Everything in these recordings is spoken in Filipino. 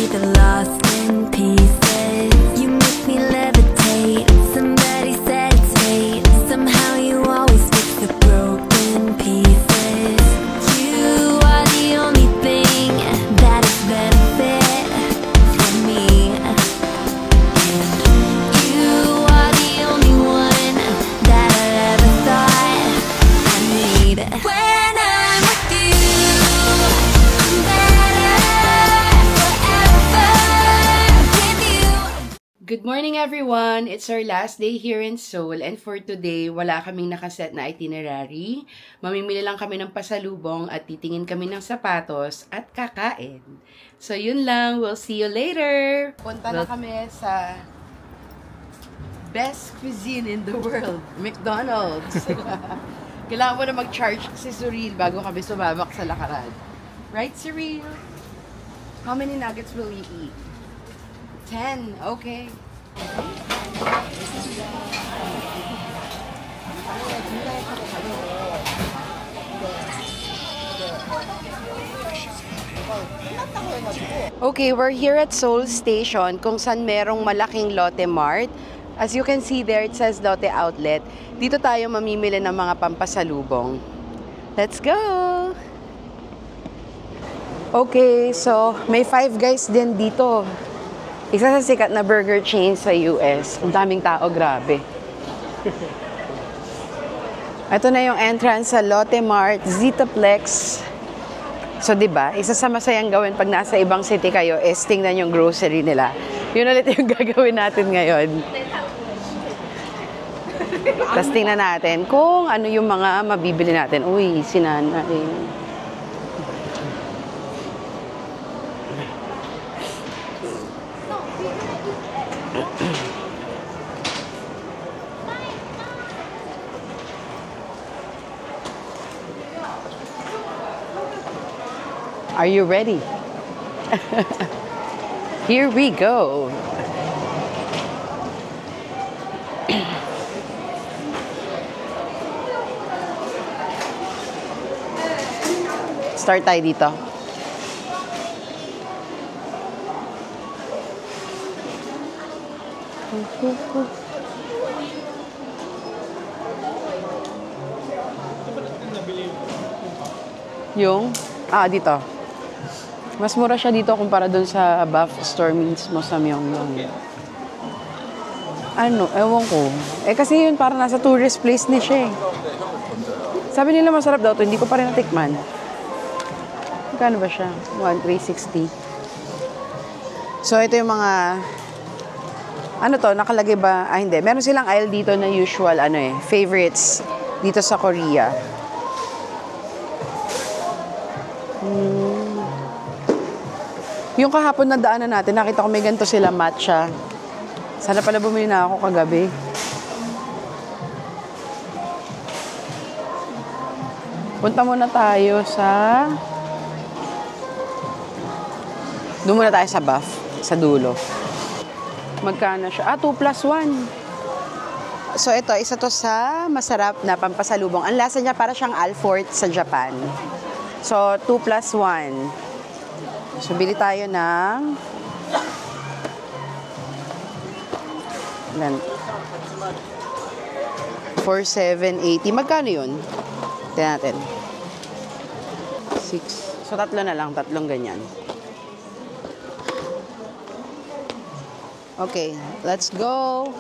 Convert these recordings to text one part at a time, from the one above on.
get lost in pieces. You make me levitate. Somebody said it's fate. Somehow you always fix the broken pieces. You are the only thing that is benefit for me. And you are the only one that I ever thought I need. When I'm with you, I'm better forever with you. Good morning everyone! It's our last day here in Seoul and for today, wala kaming nakaset na itinerary. Mamimili lang kami ng pasalubong at titingin kami ng sapatos at kakain. So yun lang, we'll see you later! Punta na kami sa best cuisine in the world, McDonald's. Kailangan mo na mag-charge si Cyril bago kami sumabak sa lakaran. Right, Cyril? How many nuggets will you eat? 10. Okay. Okay, we're here at Seoul Station kung saan merong malaking Lotte Mart. As you can see there, it says Lotte Outlet. Dito tayo mamimili ng mga pampasalubong. Let's go! Okay, so may Five Guys din dito. Isa sa sikat na burger chain sa US. Ang daming tao, grabe. Ito na yung entrance sa Lotte Mart, Zitaplex. So, diba, isa sa masayang gawin pag nasa ibang city kayo is tingnan yung grocery nila. Yun ulit yung gagawin natin ngayon. Tapos tingnan natin kung ano yung mga mabibili natin. Uy, sinanay. Are you ready? Here we go. Start tayo dito. Yung? Dito. Mas mura siya dito kumpara dun sa Buff Store mismo sa Myeongdong. Ano? Ewan ko. Kasi yun parang nasa tourist place ni siya eh. Sabi nila masarap daw to. Hindi ko pa rin natikman. Magkano ba siya? 1,360. So, ito yung mga... Ano to? Nakalagay ba? Hindi. Meron silang aisle dito na usual, favorites dito sa Korea. Yung kahapon na daanan natin, nakita ko may ganito sila matcha. Sana pala bumili na ako kagabi. Punta muna tayo sa... Doon muna tayo sa Buff, sa dulo. Magkano siya? 2+1. So ito, isa to sa masarap na pampasalubong. Ang lasa niya para siyang Alfort sa Japan. So 2+1. So, bili tayo ng 4,780. Magkano yun? Tignan natin. 6. So, tatlo na lang. Tatlong ganyan. Okay. Let's go.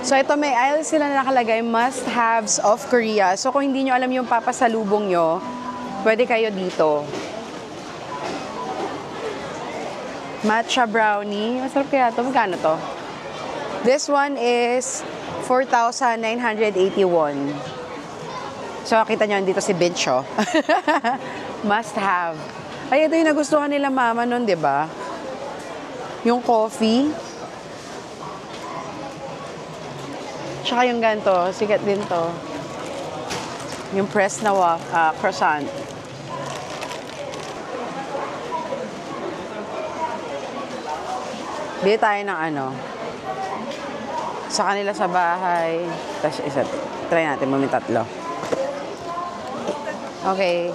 So, ito may aisle sila na nakalagay. Must-haves of Korea. So, kung hindi nyo alam yung papasalubong nyo, pwede kayo dito. Matcha brownie. Masarap kaya ito. Magkano to? This one is 4,981. So, kita nyo, dito si Bincho. Must have. Ay, ito yung nagustuhan nila mama nun, di ba? Yung coffee. Tsaka yung ganito. Sikat din to. Yung pressed na croissant. Bili tayo ng sa kanila sa bahay. Tapos isa, try natin, bumili tatlo. Okay.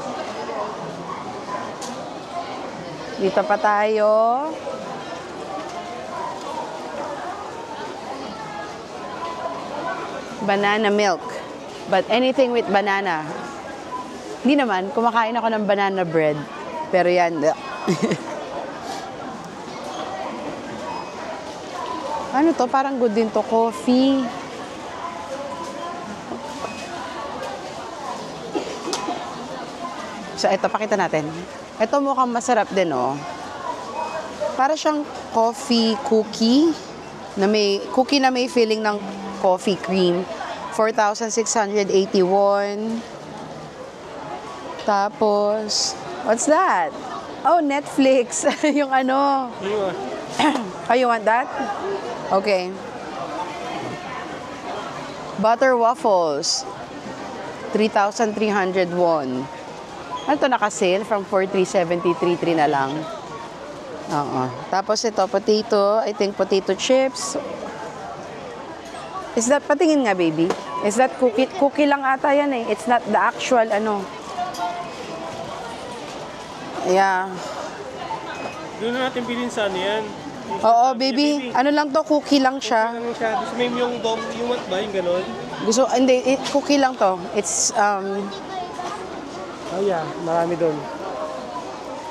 Dito pa tayo. Banana milk. But anything with banana. Hindi naman, kumakain ako ng banana bread. Pero yan, ano to? Parang good din to. Coffee. So, ito, pakita natin. Ito mukhang masarap din, oh. Para siyang coffee cookie na may filling ng coffee cream. 4,681. Tapos, what's that? Oh, Netflix. Yung ano. Oh, you want that? Okay. Butter waffles. 3,300 won. Ano to, naka-sale? From 4,373 na lang. Oo. Tapos ito, potato. I think potato chips. Is that, patingin nga, baby. Is that cookie? Cookie lang ata yan eh. It's not the actual, ano. Yeah. Doon na natin bilhin sa ano yan. Oo, baby. Ano lang to, cookie lang siya. Ano siya? Gusto mo yung dom, yung what ba? Yung ganon? Gusto, hindi, cookie lang to. It's, Oh yeah, marami doon.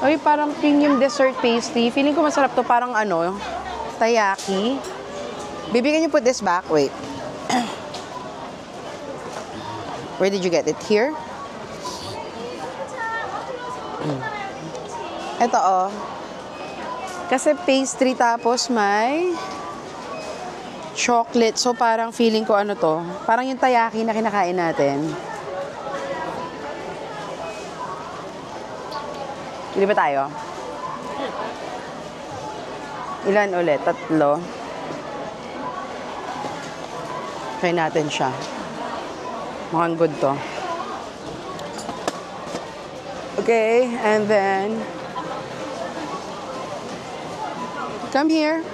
Ay, parang premium dessert pastry. Feeling ko masarap to. Parang ano, taiyaki. Baby, can you put this back? Wait. Where did you get it? Here? Ito, oh. Kasi pastry tapos may chocolate. So, parang feeling ko ano to. Parang yung taiyaki na kinakain natin. Hindi ba tayo? Ilan ulit? 3. Try natin siya. Mukhang good to. Okay, and then come here.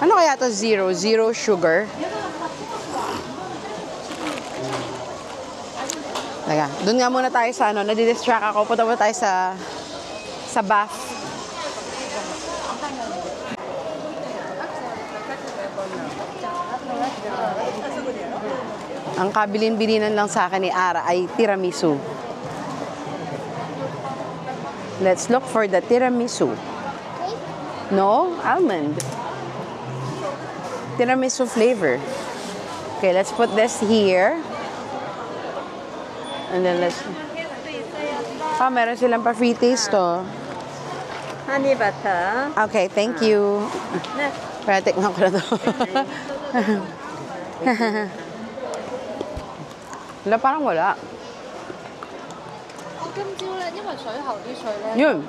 Ano kaya to? Zero sugar? Teka, doon nga muna tayo sa ano, nadidistract ako. Punta muna tayo sa bath. Ang kabilin-bilinan lang sa akin ni Ara ay tiramisu. Let's look for the tiramisu. No? Almond. Tiramisu flavor. Okay, let's put this here. And then let's... Ah, meron silang pa free taste to. Honey butter. Okay, thank you. Para tikman ko na to. Wala, parang wala. 我今朝咧，因為水喉啲水咧 Yun.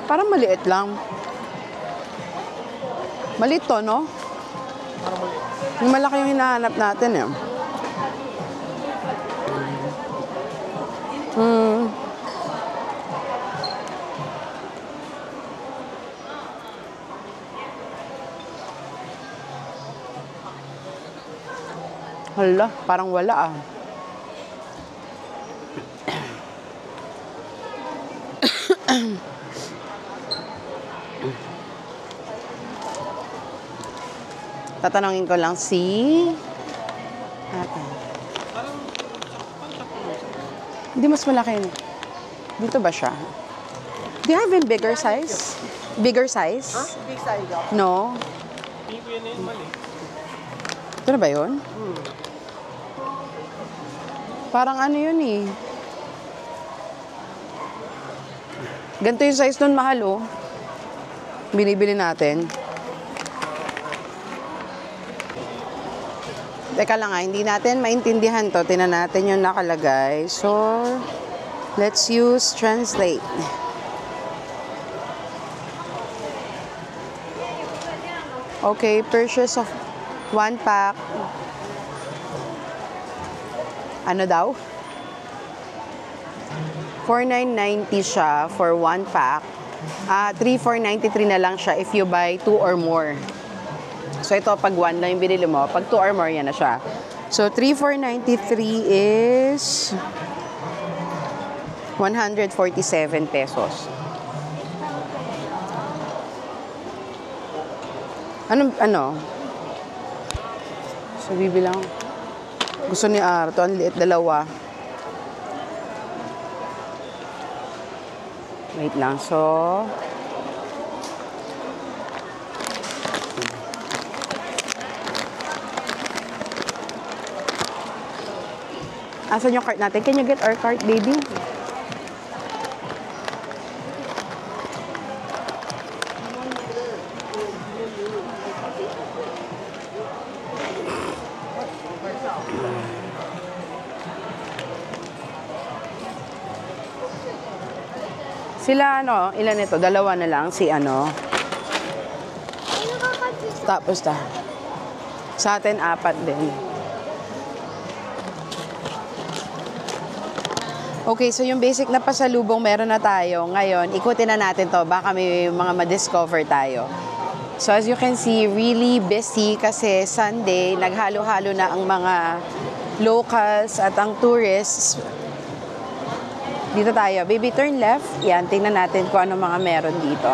Parang maliit lang. Maliit to, no? Yung malaki yung hinahanap natin, eh. Hala, parang wala, ah. Tatanungin ko lang si... Hindi, mas malaki yun. Dito ba siya? Do you have a bigger size? Bigger size? Huh? Big size daw. No? Hindi ko yan yung mali. Ito na ba yun? Parang ano yun eh. Ganito yung size nun, mahal oh. Binibili natin. Teka lang hindi natin maintindihan to. Tingnan natin yung nakalagay. So, let's use translate. Okay, purchase of 1 pack. Ano daw? 4,990 siya for 1 pack. 3,493 na lang siya if you buy 2 or more. So, So, ito, pag 1 lang yung binili mo, pag 2 or more, yan na siya. So, 3,493 is 147 pesos. Ano? So, bibilang. Gusto ni Arto, ang liit, dalawa. Wait lang. So, asan yung cart natin? Can you get our cart, baby? Sila, ilan ito? Dalawa na lang. Si tapos sa atin, 4 din. Okay, so yung basic na pasalubong meron na tayo. Ngayon, ikutin na natin to. Baka may mga ma-discover tayo. So as you can see, really busy kasi Sunday, naghalo-halo na ang mga locals at ang tourists. Dito tayo. Baby, turn left. Yan, tingnan natin kung ano mga meron dito.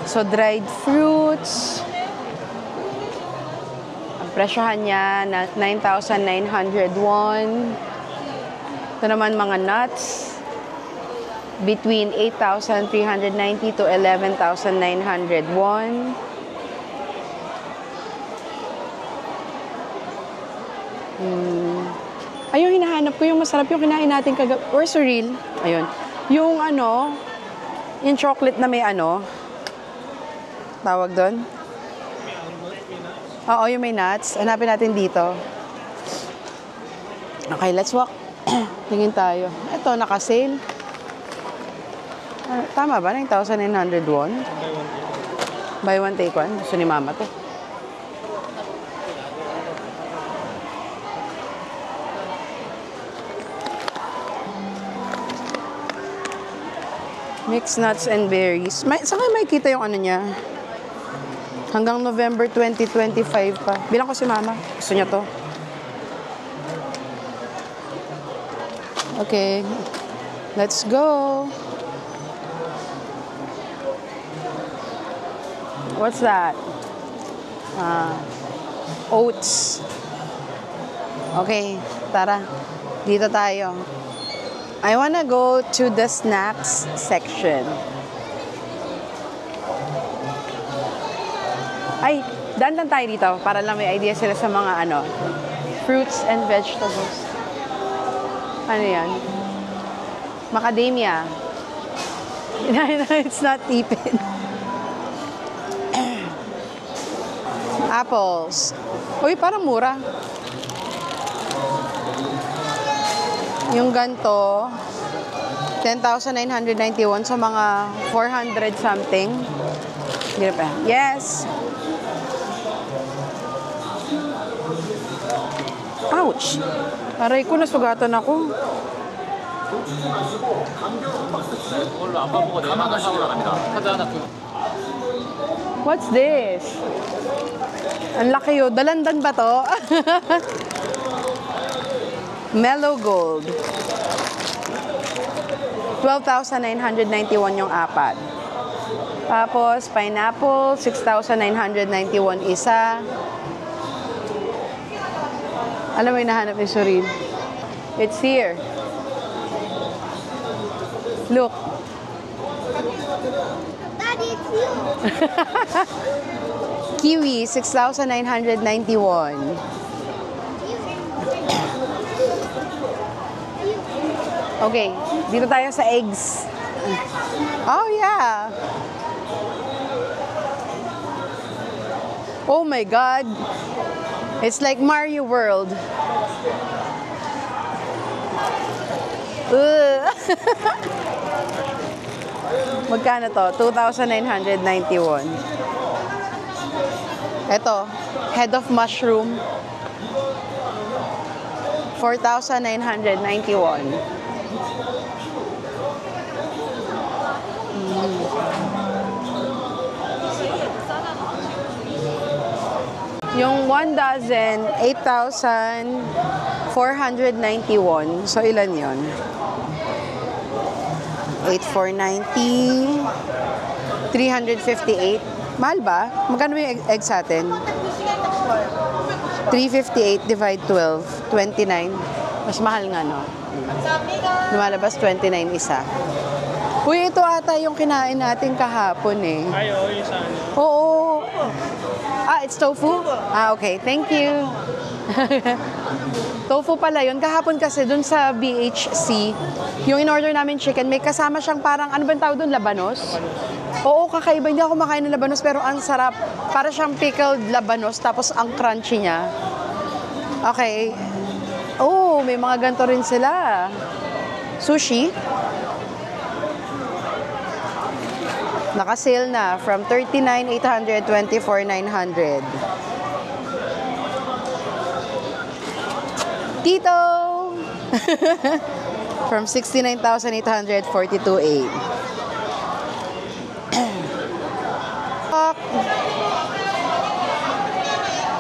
So, dried fruits. Ang presyohan niya na 9,900 won. Ito naman mga nuts. Between 8,390 to 11,900 won. Ayun, hinahanap ko yung masarap yung kinain natin kagabi. Or surreal. Ayun. Yung yung chocolate na may tawag doon? Oo, yung may nuts. Hanapin natin dito. Okay, let's walk. Tingin tayo. Ito, naka-sale. Tama ba? 9,900 won? Buy one, take one. Gusto ni mama to. Mixed nuts and berries. Saan kayo makikita yung niya? Hanggang November 2025 pa. Bilang ko si mama. Gusto niya to. Okay. Let's go. What's that? Oats. Okay. Tara. Dito tayo. I wanna go to the snacks section. Ay, daan lang tayo dito para lang may idea sila sa mga fruits and vegetables. Ano yan? Macadamia. It's not tipid. Apples. Uy, parang mura. Yung ganto, 10,991 sa mga 400 something. Yes. Ouch. Aray ko, nasugatan ako. What's this? Ang laki yun. Dalandan ba to? Mellow Gold. 12,991 yung 4. Tapos, pineapple, 6,991 isa. Alam mo yung nahanap ni Suril? It's here. Look. Daddy, it's you. Kiwi, 6,991. Okay, dito tayo sa eggs. Oh, yeah. Oh my God. It's like Mario World. Magkano to? 2,991. Ito, head of mushroom. 4,991. Yung 1 dozen, 8,491. So, ilan yon? 8,490. 358. Mahal ba? Magkano yung eggs natin? 358 divide 12. 29. Mas mahal nga, no? Lumalabas 29 isa. Uy, ito ata yung kinain natin kahapon eh. Ay, oo, yung sa ano. Oo. Ah, it's tofu? Ah, okay. Thank you. Tofu pala yun. Kahapon kasi dun sa BHC, yung in-order namin chicken, may kasama siyang parang, ano ba yung tawag dun? Labanos? Oo, kakaiba. Hindi ako makain ng labanos, pero ang sarap. Para siyang pickled labanos, tapos ang crunchy niya. Okay. Oh, may mga ganito rin sila. Sushi. Naka-sale na from 39,800, 24,900. Tito! From 69,800, 42,800.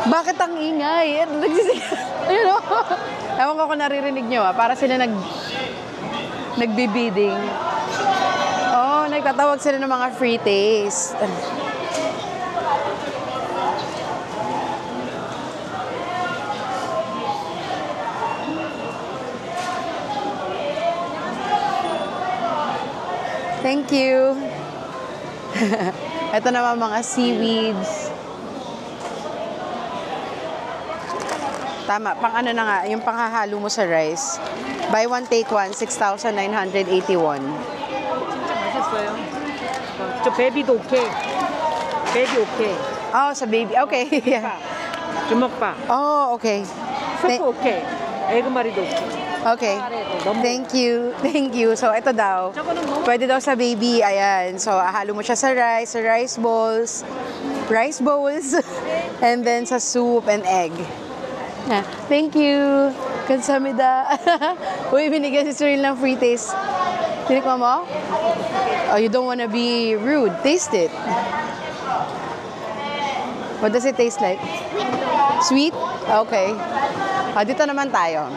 Bakit ang ingay? Ayun o. Ewan ko kung naririnig nyo para sila nagbibiding. Oh, nagtatawag sila ng mga free taste. Thank you. Ito naman mga seaweeds. Tama, pang ano na nga, yung panghahalo mo sa rice. Buy one, take one, 6,981. 맛있어요. 저 베비도 오케이. 베비 오케이. Oh, sa baby. Okay. 주먹밥. Oh, okay. 수프 오케이. 에그마리도 오케이. Okay. Thank you. Thank you. So, ito daw. Pwede daw sa baby. Ayan. So, halo mo siya sa rice bowls, and then sa soup and egg. Thank you. Kansamida. Uy, binigyan si Cyril ng free taste. Tinikman mo? Oh, you don't wanna be rude. Taste it. What does it taste like? Sweet? Okay. Dito naman tayo.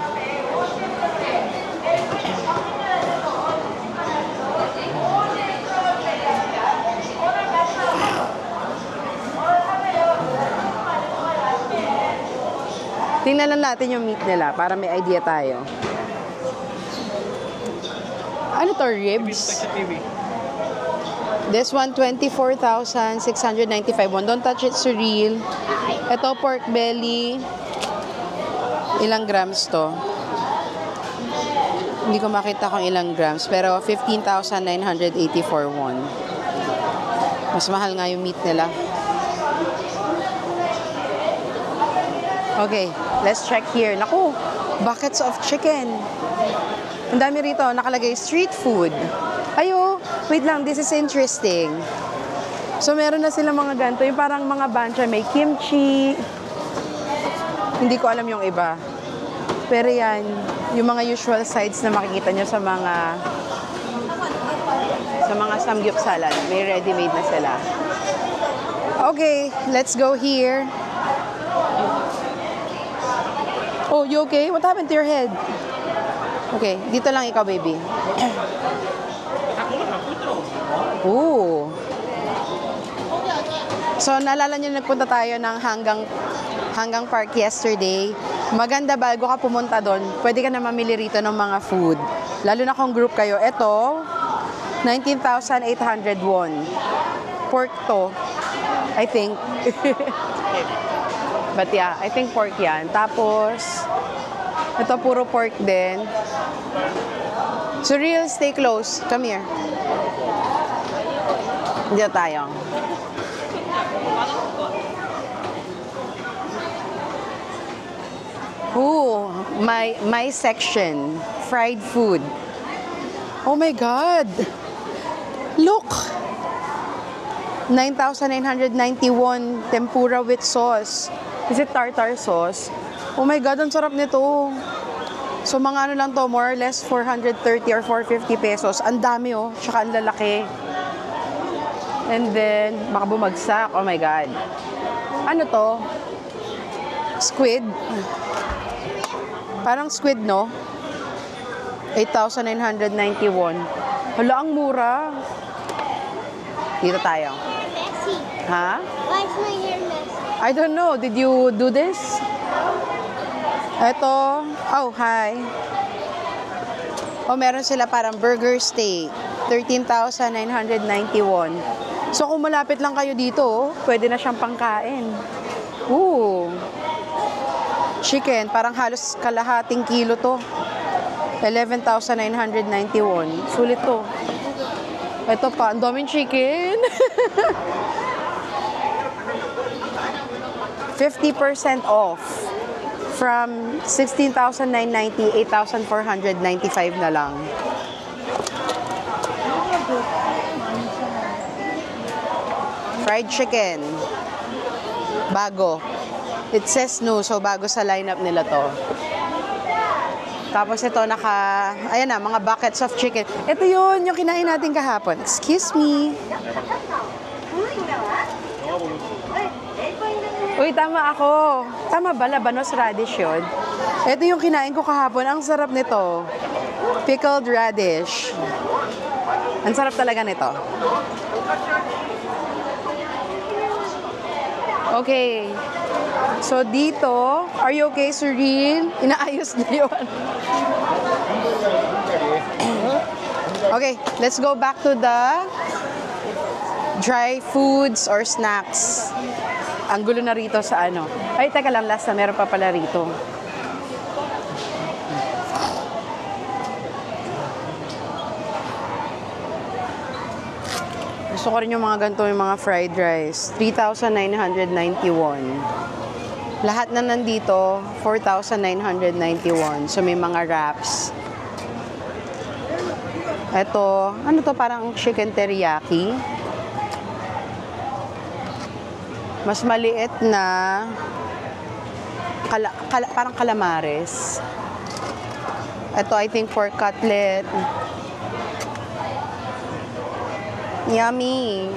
Tingnan lang natin yung meat nila para may idea tayo. Ano to, ribs? This one, 24,695 won. Don't touch it, Cyril. Ito, pork belly. Ilang grams to? Hindi ko makita kung ilang grams. Pero 15,984 won. Mas mahal nga yung meat nila. Okay, let's check here. Naku, buckets of chicken. Ang dami rito, nakalagay street food. Ayo, wait lang, this is interesting. So, meron na silang mga ganito. Yung parang mga bancha, may kimchi. Hindi ko alam yung iba. Pero yan, yung mga usual sides na makikita nyo sa mga samgyupsalan. May ready-made na sila. Okay, let's go here. Oh, you okay? What happened to your head? Okay, dito lang ikaw, baby. Ooh. So, naalala niyo nagpunta tayo ng Hanggang Park yesterday. Maganda bago ka pumunta doon, pwede ka na mamili rito ng mga food. Lalo na kung group kayo. Ito, 19,800 won. Pork to, I think. But yeah, I think pork yan. Tapos, ito puro pork din. Cyril, stay close. Come here. Dito tayo. Ooh, my section. Fried food. Oh my God. Look. 9,991 tempura with sauce. Is it tartar sauce? Oh my God, ang sarap nito. So, mga ano lang to, more or less 430 or 450 pesos. Ang dami oh, tsaka ang lalaki. And then, baka bumagsak. Oh my God. Ano to? Squid. Parang squid, no? 8,991. Hala, ang mura. Dito tayo. Messy. Ha? Why is my hair messy? I don't know. Did you do this? Ito. Oh, hi. Oh, meron sila parang burger steak. 13,991. So, kung malapit lang kayo dito, pwede na siyang pangkain. Ooh. Chicken. Parang halos kalahating kilo to. 11,991. Sulit to. Ito pa. Ang daming chicken. 50% off. From 16,990, 8,495 na lang. Fried chicken. Bago. It says no, so bago sa lineup nila to. Tapos ito ayan na, mga buckets of chicken. Ito yun, yung kinain natin kahapon. Excuse me. Uy, tama ako. Tama ba? Labanos radish yun. Ito yung kinain ko kahapon. Ang sarap nito. Pickled radish. Ang sarap talaga nito. Okay. So, dito, are you okay, Serene? Inaayos na yun. Okay, let's go back to the dry foods or snacks. Ang gulo na rito sa ano. Ay, teka lang, last na, meron pa pala rito. Gusto ko rin yung mga ganito, yung mga fried rice. 3,991. Lahat na nandito, 4,991. So, may mga wraps. Ito, ano to? Parang chicken teriyaki. Mas maliit na parang calamares. Ito, I think, pork cutlet. Yummy!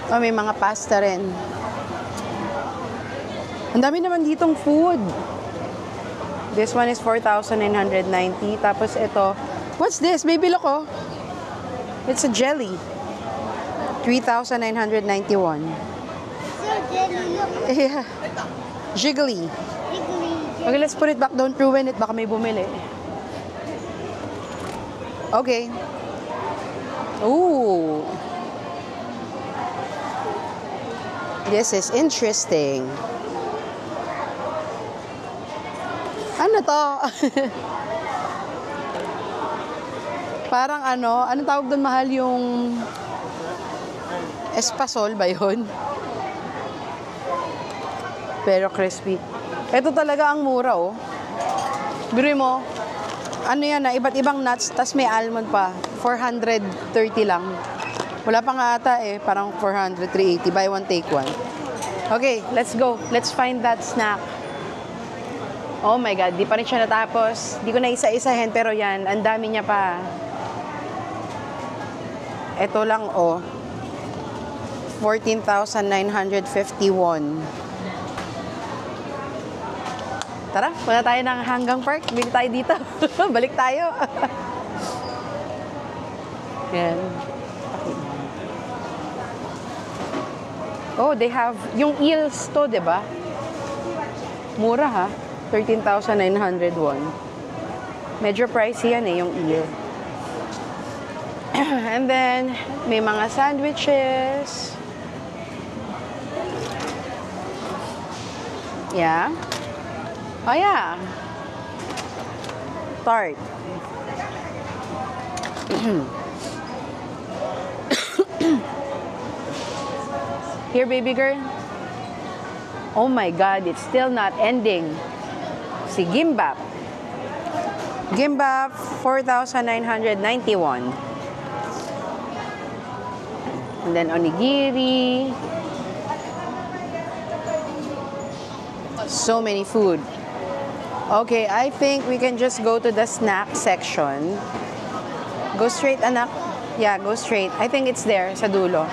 Oh, may mga pasta rin. Ang dami naman ditong food. This one is 4,990. Tapos ito, what's this? Baby, look, oh. It's a jelly. 3,991. So jelly, look. Yeah. Jiggly. Jiggly. Okay, let's put it back. Don't ruin it. Baka may bumili. Okay. Ooh. This is interesting. Ano to? Parang anong tawag doon, mahal, yung espasol ba yun? Pero crispy. Ito talaga ang mura, oh. Biro mo, ano yan na, iba't ibang nuts, tas may almond pa. 430 lang. Wala pa nga ata eh, parang 400, 380. Buy one, take one. Okay, let's go. Let's find that snack. Oh my God, di pa rin siya natapos. Di ko na isa-isahin, pero yan, ang dami niya pa. Ito lang, oh. 14,951. Tara, punta tayo ng Hanggang Park. Bili tayo dito. Balik tayo. Yan. Oh, they have, yung eels to, di ba? Mura ha. 13,901. Medyo pricey yan eh, yung eel. And then, may mga sandwiches. Yeah. Oh, yeah. Tart. Here, baby girl. Oh my God, it's still not ending. Si Gimbap. Gimbap, 4,991. And then onigiri. So many food. Okay, I think we can just go to the snack section. Go straight, anak. Yeah, go straight. I think it's there, sa dulo.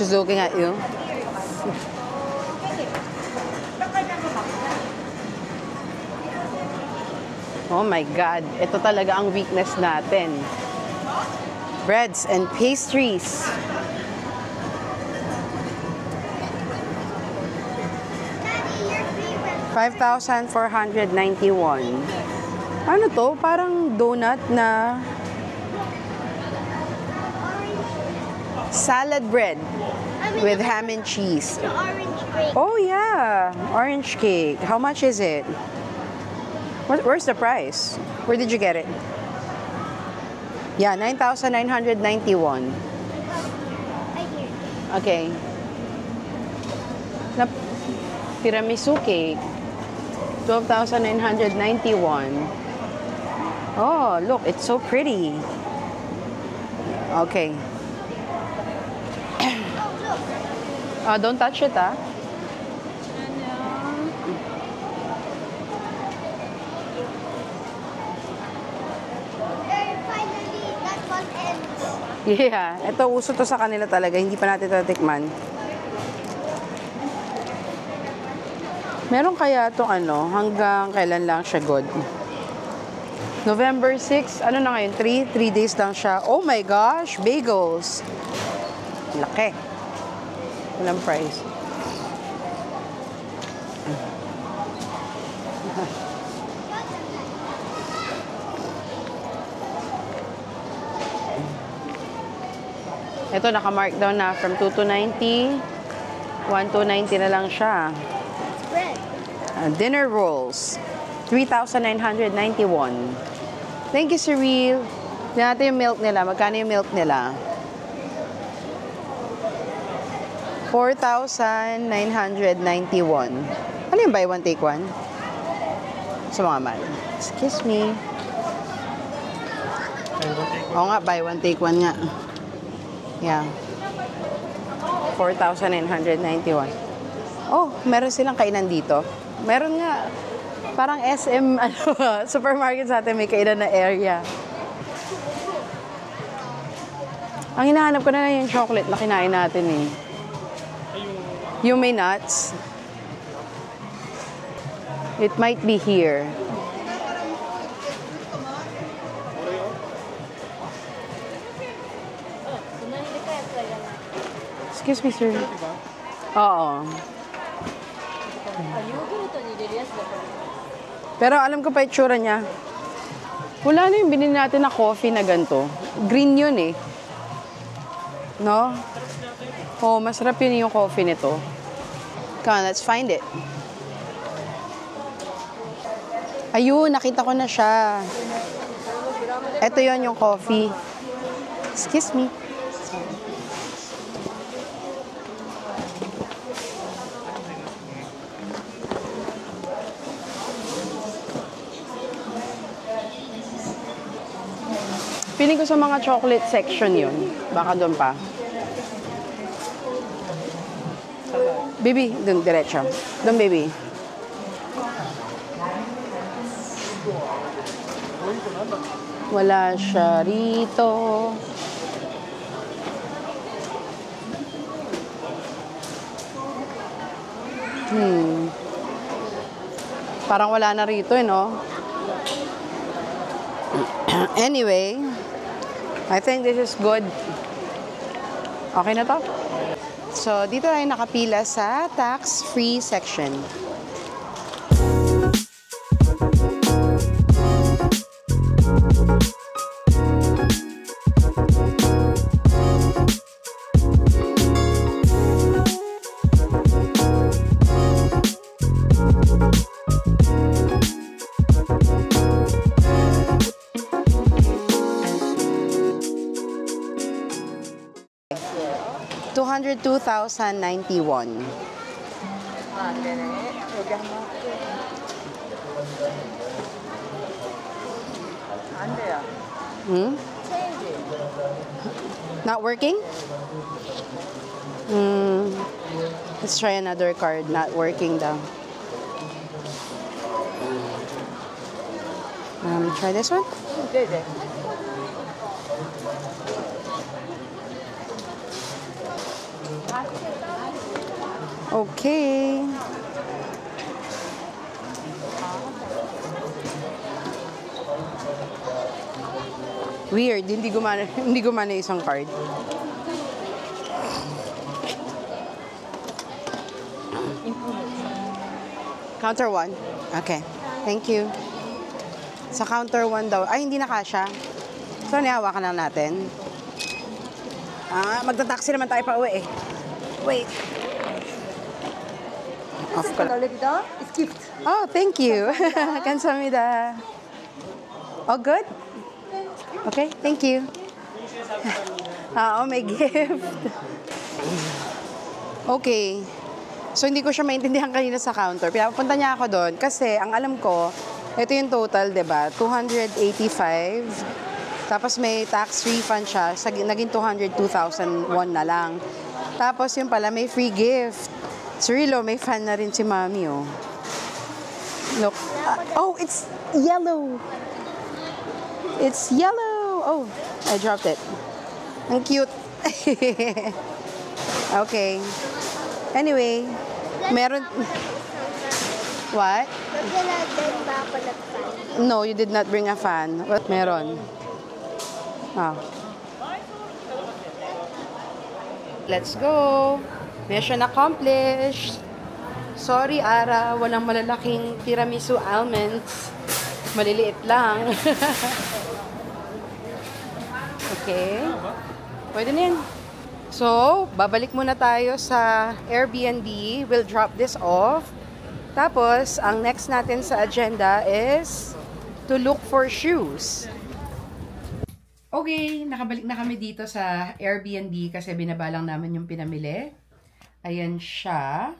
She's looking at you. Oh my God. Ito talaga ang weakness natin. Breads and pastries. $5,491. Ano to? Parang donut na salad bread with ham and cheese. The orange grape. Oh yeah, orange cake. How much is it? Where's the price? Where did you get it? Yeah, $9,991. I hear. Okay. Na tiramisu cake, $12,991. Oh, look, it's so pretty. Okay. Don't touch it, ah. Finally, that one ends. Yeah, ito uso to sa kanila talaga, hindi pa natin tatikman. Meron kaya itong ano, hanggang kailan lang siya good? November 6, ano na ngayon? 3 days lang siya. Oh my gosh, bagels. Laki. Walang price. Ito, naka-markdown na from 2 to 90. 1 to 90 na lang siya. Bread. Dinner rolls. 3,991. Thank you, Cyril. Tignan natin yung milk nila. Magkano yung milk nila? 4,991. Ano yung buy one, take one? Sa mga man. Excuse me. Oo nga, buy one, take one nga. Yeah. 4,991. Oh, meron silang kainan dito. Meron nga. Parang SM, supermarket sa atin, may kainan na area. Ang hinahanap ko na yung chocolate na kinain natin eh. Yung may nuts. It might be here. Excuse me, sir. Oo. Pero alam ko pa itsura niya. Wala na yung binili natin na coffee na ganito. Green yun eh. No? Oh, masarap yun yung coffee nito. Come on, let's find it. Ayun, nakita ko na siya. Ito yon yung coffee. Excuse me. Piling ko sa mga chocolate section yun. Baka doon pa. Baby, doon, diretso. Doon, baby. Wala siya rito. Parang wala na rito, eh, no? Anyway, I think this is good. Okay na to? So, dito tayo nakapila sa tax-free section. $202,091. Not working? Let's try another card. Not working daw. Try this one? Okay. Weird, hindi gumana, hindi gumana isang card. Counter 1. Okay. Thank you. Sa counter 1 daw. Ay, hindi na kasha. So, nihawakan lang natin. Magta-taxi naman tayo pa uwi eh. Wait. Off ko lang. It's gift. Oh, thank you. Kansamida. Oh, good? Okay, thank you. Oh, may gift. Okay. So, hindi ko siya maintindihan kanina sa counter. Pinapunta niya ako doon kasi ang alam ko, ito yung total, diba? 285. Tapos may tax refund siya. Naging 202,001 na lang. Tapos yung pala, may free gift. Cirilo, may fan na rin si Mami, oh. Look. Oh, it's yellow. It's yellow. Oh, I dropped it. Ang cute. Okay. Anyway, meron... What? Maglalagyan ba ako ng fan? No, you did not bring a fan. What meron? Ah. Let's go. Mission accomplished. Sorry, Ara. Walang malalaking tiramisu almonds. Maliliit lang. Okay. Pwede na yan. So, babalik muna tayo sa Airbnb. We'll drop this off. Tapos, ang next natin sa agenda is to look for shoes. Okay, nakabalik na kami dito sa Airbnb kasi binabalang namin yung pinamili. Ayan siya.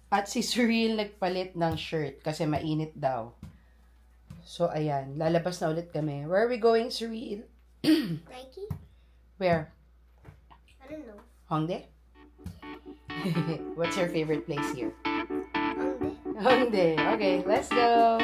At si Cyril nagpalit ng shirt kasi mainit daw. So, ayan. Lalabas na ulit kami. Where are we going, Cyril? Nike? Where? I don't know. Hongdae? What's your favorite place here? Hongdae. Hongdae. Okay, let's go.